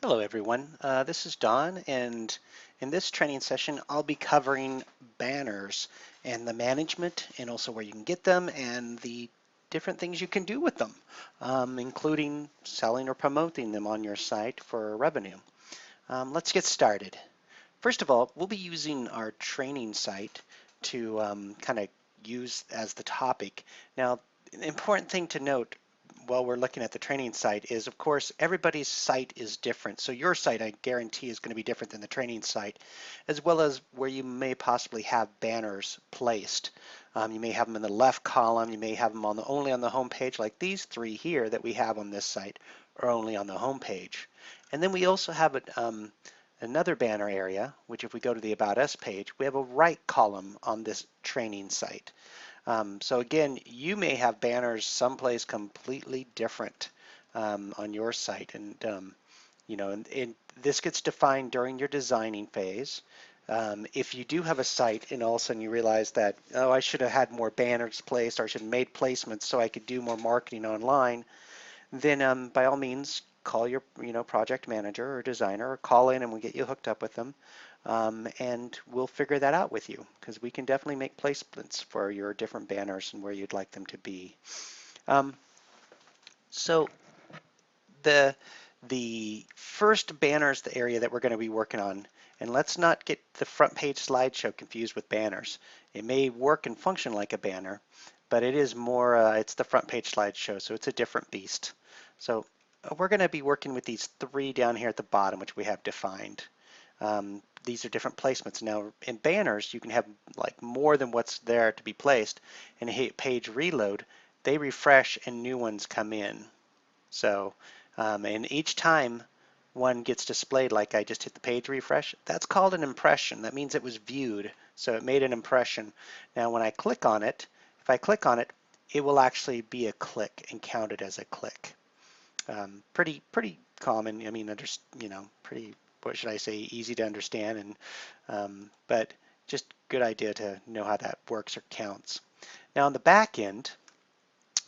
Hello everyone, this is Don, and in this training session I'll be covering banners and the management and also where you can get them and the different things you can do with them, including selling or promoting them on your site for revenue. Let's get started. First of all, we'll be using our training site to kind of use as the topic. Now, the important thing to note while we're looking at the training site is, of course, everybody's site is different. So your site, I guarantee, is going to be different than the training site, as well as where you may possibly have banners placed. You may have them in the left column. You may have them only on the home page, like these three here that we have on this site are only on the home page. And then we also have another banner area, which if we go to the About Us page, we have a right column on this training site. So again, you may have banners someplace completely different on your site, and and this gets defined during your designing phase. If you do have a site and all of a sudden you realize that, oh, I should have had more banners placed, or I should have made placements so I could do more marketing online, then by all means call your project manager or designer, or call in and we'll get you hooked up with them, and we'll figure that out with you, because we can definitely make placements for your different banners and where you'd like them to be. Um, so the the first banner is the area that we're going to be working on, and let's not get the front page slideshow confused with banners. It may work and function like a banner, but it is more, it's the front page slideshow, so it's a different beast. So we're going to be working with these three down here at the bottom, which we have defined. These are different placements. Now in banners, you can have like more than what's there to be placed, and hit page reload, they refresh and new ones come in. So, and each time one gets displayed, like I just hit the page refresh, that's called an impression. That means it was viewed, so it made an impression. Now when I click on it, if I click on it, it will actually be a click and counted as a click. Pretty common. I mean, pretty, what should I say, easy to understand, and but just good idea to know how that works or counts. Now on the back end,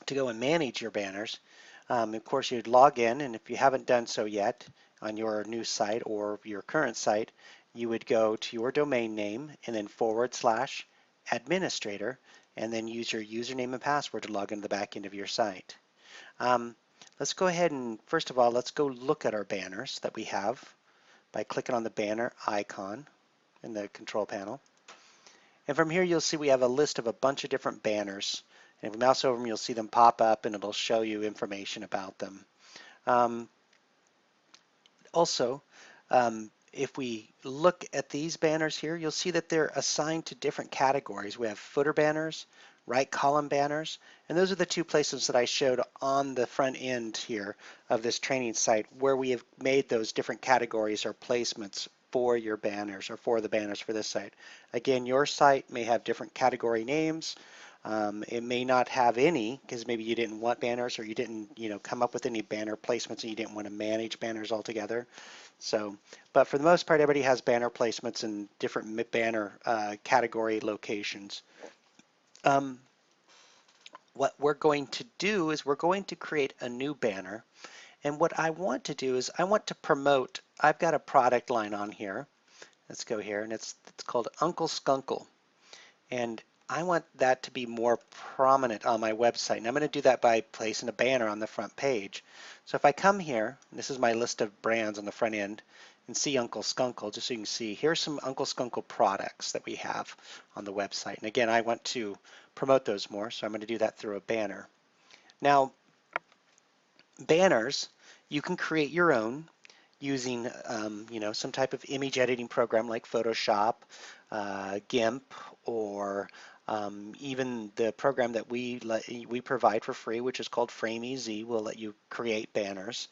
to go and manage your banners, of course you'd log in, and if you haven't done so yet on your new site or your current site, you would go to your domain name and then /administrator, and then use your username and password to log into the back end of your site. Let's go ahead and first of all, let's go look at our banners that we have by clicking on the banner icon in the control panel. And from here you'll see we have a list of a bunch of different banners. And if we mouse over them, you'll see them pop up and it'll show you information about them. Also, if we look at these banners here, you'll see that they're assigned to different categories. We have footer banners, right column banners, and those are the two places that I showed on the front end here of this training site where we have made those different categories or placements for your banners, or for the banners for this site. Again, your site may have different category names. It may not have any because maybe you didn't want banners, or you didn't come up with any banner placements and you didn't want to manage banners altogether. So, but for the most part, everybody has banner placements in different banner category locations. What we're going to do is we're going to create a new banner, and what I want to do is I want to promote. I've got a product line on here. Let's go here, and it's called Uncle Skunkle, and I want that to be more prominent on my website, and I'm going to do that by placing a banner on the front page. So if I come here, and this is my list of brands on the front end, and see Uncle Skunkle, just so you can see, here's some Uncle Skunkle products that we have on the website. And again, I want to promote those more, so I'm going to do that through a banner. Now, banners, you can create your own using some type of image editing program like Photoshop, GIMP, or even the program that we provide for free, which is called FrameEZ, will let you create banners.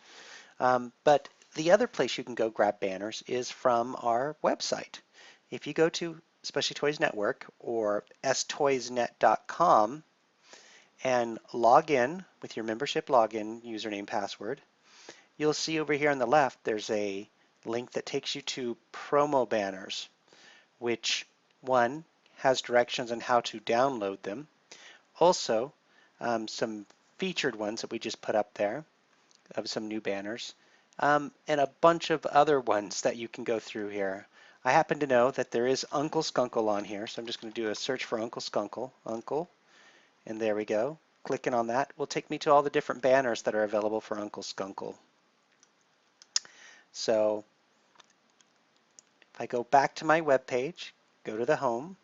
But the other place you can go grab banners is from our website. If you go to Specialty Toys Network or stoysnet.com and log in with your membership login username password, you'll see over here on the left there's a link that takes you to promo banners, which one has directions on how to download them. Also, some featured ones that we just put up there of some new banners. and a bunch of other ones that you can go through here. I happen to know that there is Uncle Skunkle on here, so I'm just going to do a search for Uncle Skunkle, Uncle, and there we go. Clicking on that will take me to all the different banners that are available for Uncle Skunkle. So if I go back to my web page, go to the home,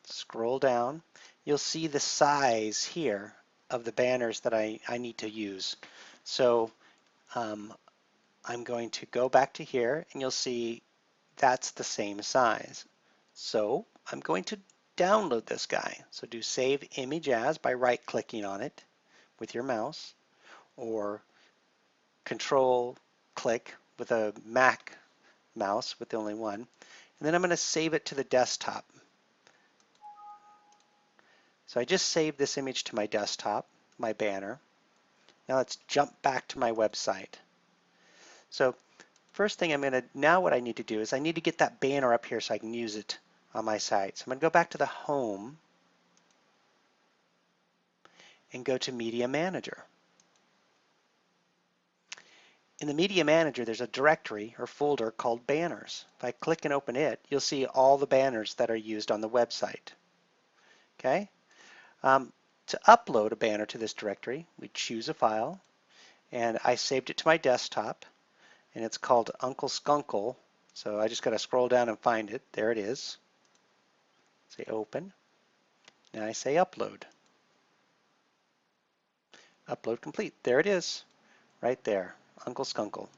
scroll down, you'll see the size here of the banners that I need to use. So I'm going to go back to here and you'll see that's the same size. So I'm going to download this guy. So do save image as by right clicking on it with your mouse, or control click with a Mac mouse with only one. And then I'm going to save it to the desktop. So I just saved this image to my desktop, my banner. Now let's jump back to my website. So first thing now what I need to do is I need to get that banner up here so I can use it on my site. So I'm going to go back to the home and go to Media Manager. In the Media Manager, there's a directory or folder called Banners. If I click and open it, you'll see all the banners that are used on the website. Okay? To upload a banner to this directory, we choose a file, and I saved it to my desktop, and it's called Uncle Skunkle. So I just got to scroll down and find it. There it is. Say open. Now I say upload. Upload complete. There it is, right there, Uncle Skunkle.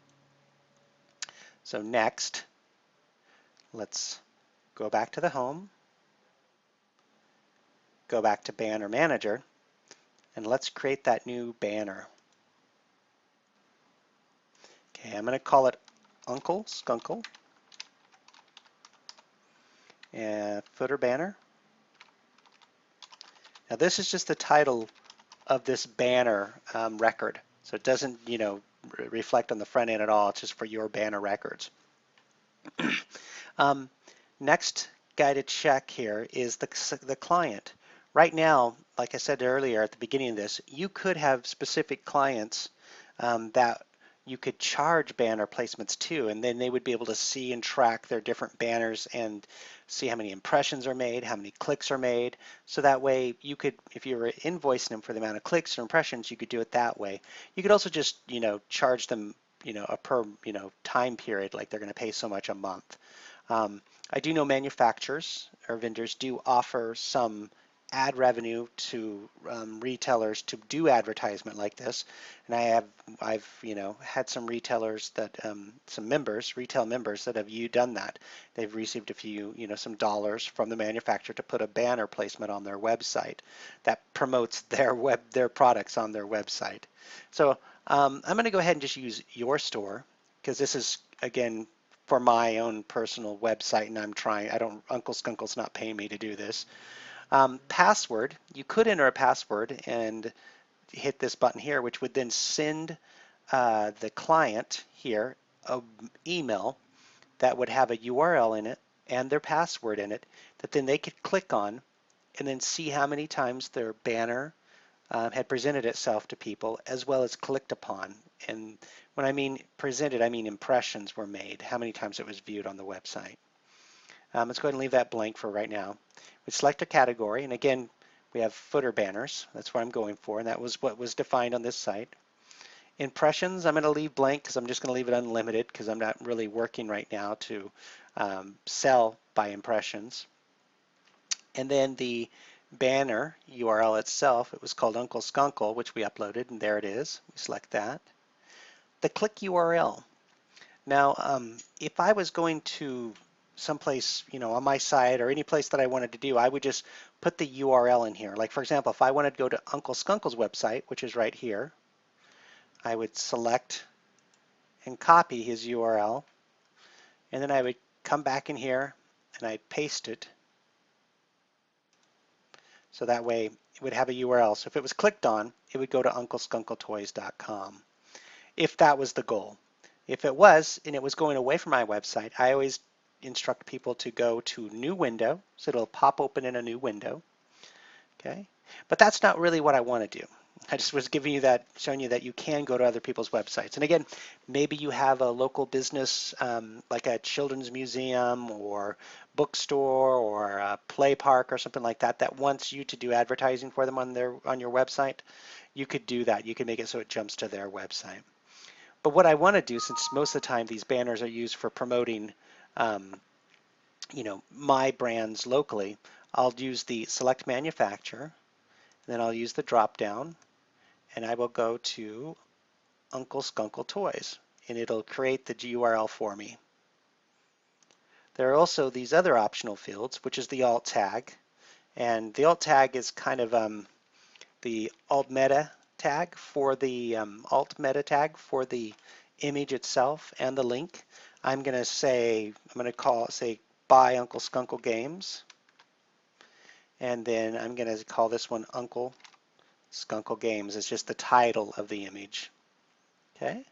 So next, let's go back to the home, go back to Banner Manager, and let's create that new banner. Okay, I'm going to call it Uncle Skunkle, and footer banner. Now this is just the title of this banner record, so it doesn't, reflect on the front end at all. It's just for your banner records. Next guy to check here is the client. Right now, like I said earlier at the beginning of this, you could have specific clients that you could charge banner placements to, and then they would be able to see and track their different banners and see how many impressions are made, how many clicks are made. So that way you could, if you were invoicing them for the amount of clicks or impressions, you could do it that way. You could also just, charge them, a per, time period, like they're going to pay so much a month. I do know manufacturers or vendors do offer some ad revenue to retailers to do advertisement like this, and I've had some retailers that some members, retail members that have done that. They've received a few some dollars from the manufacturer to put a banner placement on their website that promotes their products on their website. So I'm going to go ahead and just use your store, because this is again for my own personal website, and Uncle Skunkle's not paying me to do this. Password, you could enter a password and hit this button here, which would then send the client here an email that would have a URL in it and their password in it that then they could click on and then see how many times their banner had presented itself to people, as well as clicked upon. And when I mean presented, I mean impressions were made, how many times it was viewed on the website. Let's go ahead and leave that blank for right now. We select a category, and again, we have footer banners. That's what I'm going for, and that was what was defined on this site. Impressions, I'm going to leave blank because I'm just going to leave it unlimited, because I'm not really working right now to sell by impressions. And then the banner URL itself, it was called Uncle Skunkle, which we uploaded, and there it is. We select that. The click URL. Now, if I was going to someplace, on my site or any place that I wanted to do, I would just put the URL in here. Like, for example, if I wanted to go to Uncle Skunkle's website, which is right here, I would select and copy his URL, and then I would come back in here and I'd paste it. So that way it would have a URL. So if it was clicked on, it would go to UncleSkunkleToys.com, if that was the goal. If it was, and it was going away from my website, I always instruct people to go to New Window, so it'll pop open in a new window. Okay, but that's not really what I want to do. I just was giving you that, showing you that you can go to other people's websites. And again, maybe you have a local business like a children's museum or bookstore or a play park or something like that that wants you to do advertising for them on your website. You could do that. You can make it so it jumps to their website. But what I want to do, since most of the time these banners are used for promoting, um, my brands locally, I'll use the select manufacturer, then I'll use the drop down, and I will go to Uncle Skunkle Toys, and it'll create the URL for me. There are also these other optional fields, which is the alt tag, and the alt tag is kind of the alt meta tag for the alt meta tag for the image itself and the link. I'm going to say buy Uncle Skunkle Games, and then I'm going to call this one Uncle Skunkle Games. It's just the title of the image. Okay.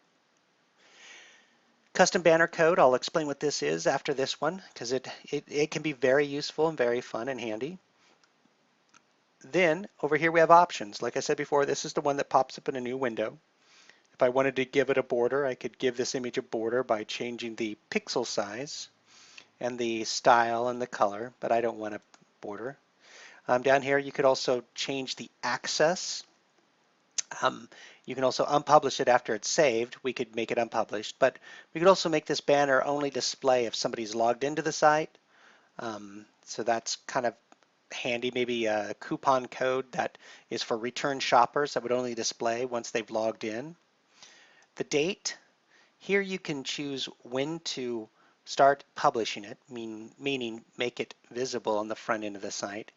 Custom banner code, I'll explain what this is after this one because it can be very useful and very fun and handy. Then over here we have options. Like I said before, this is the one that pops up in a new window. If I wanted to give it a border, I could give this image a border by changing the pixel size and the style and the color, but I don't want a border. Down here you could also change the access. You can also unpublish it after it's saved. We could make it unpublished, but we could also make this banner only display if somebody's logged into the site. So that's kind of handy. Maybe a coupon code that is for return shoppers that would only display once they've logged in. The date, here you can choose when to start publishing it, meaning make it visible on the front end of the site,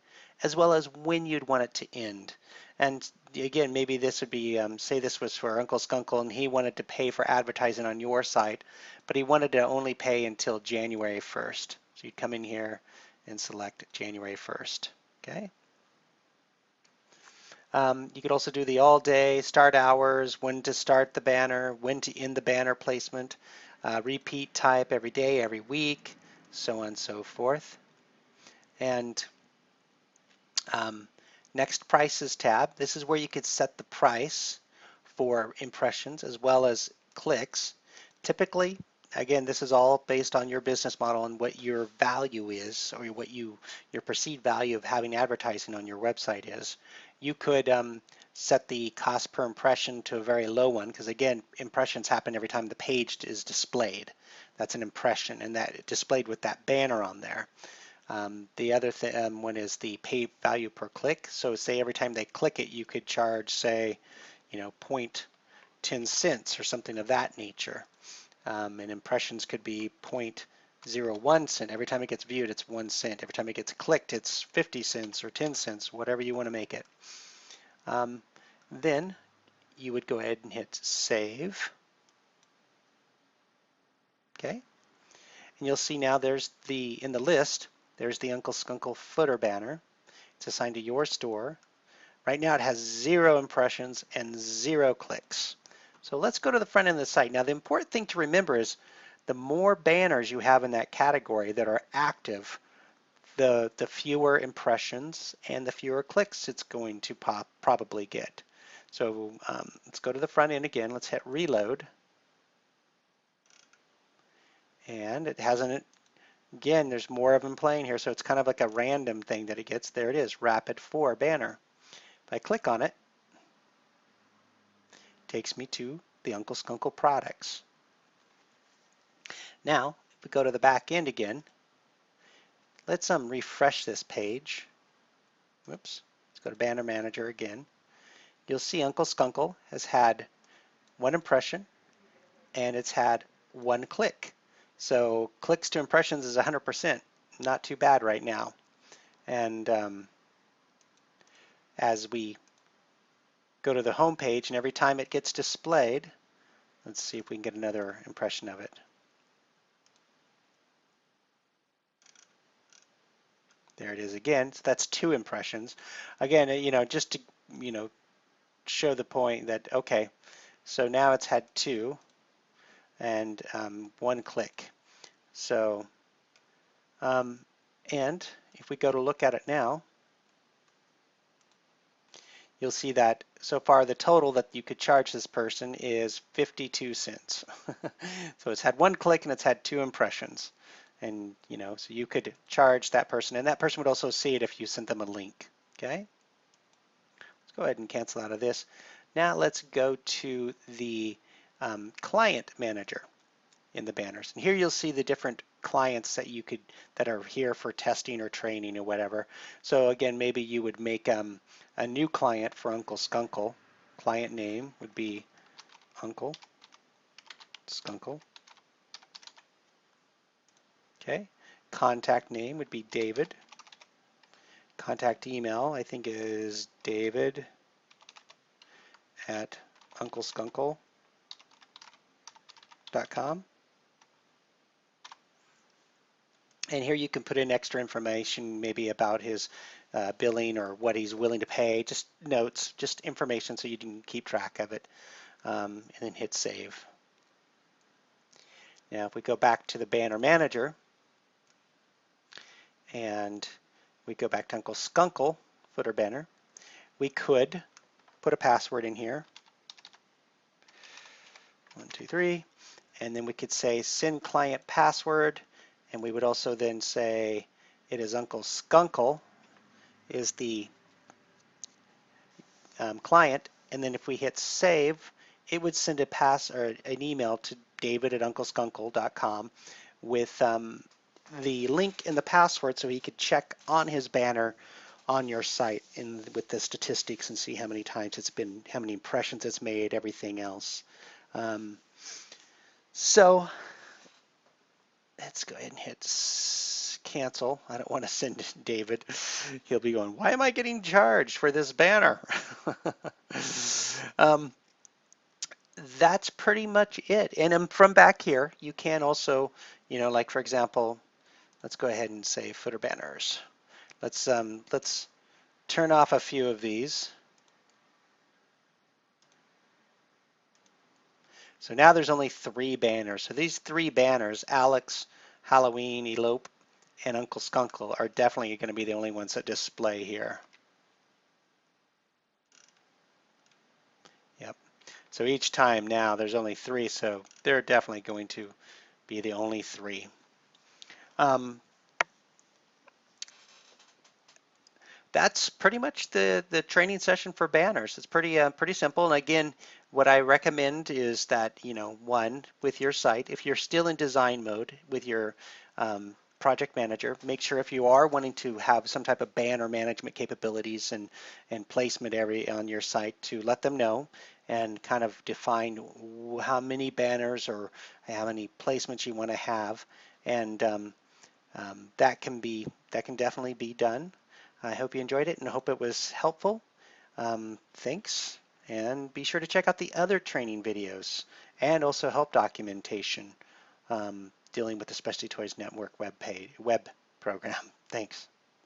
as well as when you'd want it to end. And again, maybe this would be, say this was for Uncle Skunkle and he wanted to pay for advertising on your site, but he wanted to only pay until January 1st. So you'd come in here and select January 1st. Okay. You could also do the all day, start hours, when to start the banner, when to end the banner placement, repeat type every day, every week, so on and so forth. And next prices tab, this is where you could set the price for impressions as well as clicks. Typically, again, this is all based on your business model and what your value is, or what your perceived value of having advertising on your website is. You could set the cost per impression to a very low one, because again, impressions happen every time the page is displayed. That's an impression, and that displayed with that banner on there. The other one is the pay value per click. So say every time they click it, you could charge, say, 0.10 cents or something of that nature. And impressions could be 0.01 cent. Every time it gets viewed, it's 1 cent. Every time it gets clicked, it's 50 cents or 10 cents, whatever you want to make it. Then you would go ahead and hit save. Okay. And you'll see now there's in the list, there's the Uncle Skunkle footer banner. It's assigned to your store. Right now it has 0 impressions and 0 clicks. So let's go to the front end of the site. Now the important thing to remember is the more banners you have in that category that are active, the fewer impressions and the fewer clicks it's going to probably get. So let's go to the front end again. Let's hit reload. And it hasn't, again, there's more of them playing here, so it's kind of like a random thing that it gets. There it is, Rapid 4 banner. If I click on it, it takes me to the Uncle Skunkle products. Now, if we go to the back end again, let's refresh this page. Whoops, let's go to Banner Manager again. You'll see Uncle Skunkle has had 1 impression and it's had 1 click. So clicks to impressions is 100%, not too bad right now. And as we go to the home page and every time it gets displayed, let's see if we can get another impression of it. There it is again. So that's 2 impressions. Again, just to show the point that okay, so now it's had 2 and 1 click. So and if we go to look at it now, you'll see that so far the total that you could charge this person is 52 cents. So it's had one click and it's had 2 impressions. And so you could charge that person, and that person would also see it if you sent them a link. Okay? Let's go ahead and cancel out of this. Now let's go to the client manager in the banners. And here you'll see the different clients that are here for testing or training or whatever. So again, maybe you would make a new client for Uncle Skunkle. Client name would be Uncle Skunkle. Okay. Contact name would be David. Contact email, I think, is David at uncleskunkle.com. And here you can put in extra information, maybe about his billing or what he's willing to pay, just notes, just information so you can keep track of it, and then hit save. Now if we go back to the banner manager and we go back to Uncle Skunkle footer banner, we could put a password in here, 1, 2, 3, and then we could say send client password, and we would also then say it is Uncle Skunkle is the client, and then if we hit save, it would send an email to David at uncleskunkle.com with the link and the password so he could check on his banner on your site with the statistics and see how many times it's been, how many impressions it's made, everything else. So let's go ahead and hit cancel. I don't want to send David. He'll be going, why am I getting charged for this banner? That's pretty much it. And from back here, you can also, like for example, let's go ahead and say footer banners. Let's turn off a few of these. So now there's only 3 banners. So these 3 banners, Alex, Halloween, Elope, and Uncle Skunkle, are definitely going to be the only ones that display here. Yep. So each time now there's only 3, so they're definitely going to be the only 3. That's pretty much the training session for banners. It's pretty simple. And again, what I recommend is that, one, with your site, if you're still in design mode with your project manager, make sure if you are wanting to have some type of banner management capabilities and placement area on your site, to let them know and kind of define how many banners or how many placements you want to have. And that can definitely be done. I hope you enjoyed it and hope it was helpful. Thanks, and be sure to check out the other training videos and also help documentation dealing with the Specialty Toys Network web program. Thanks.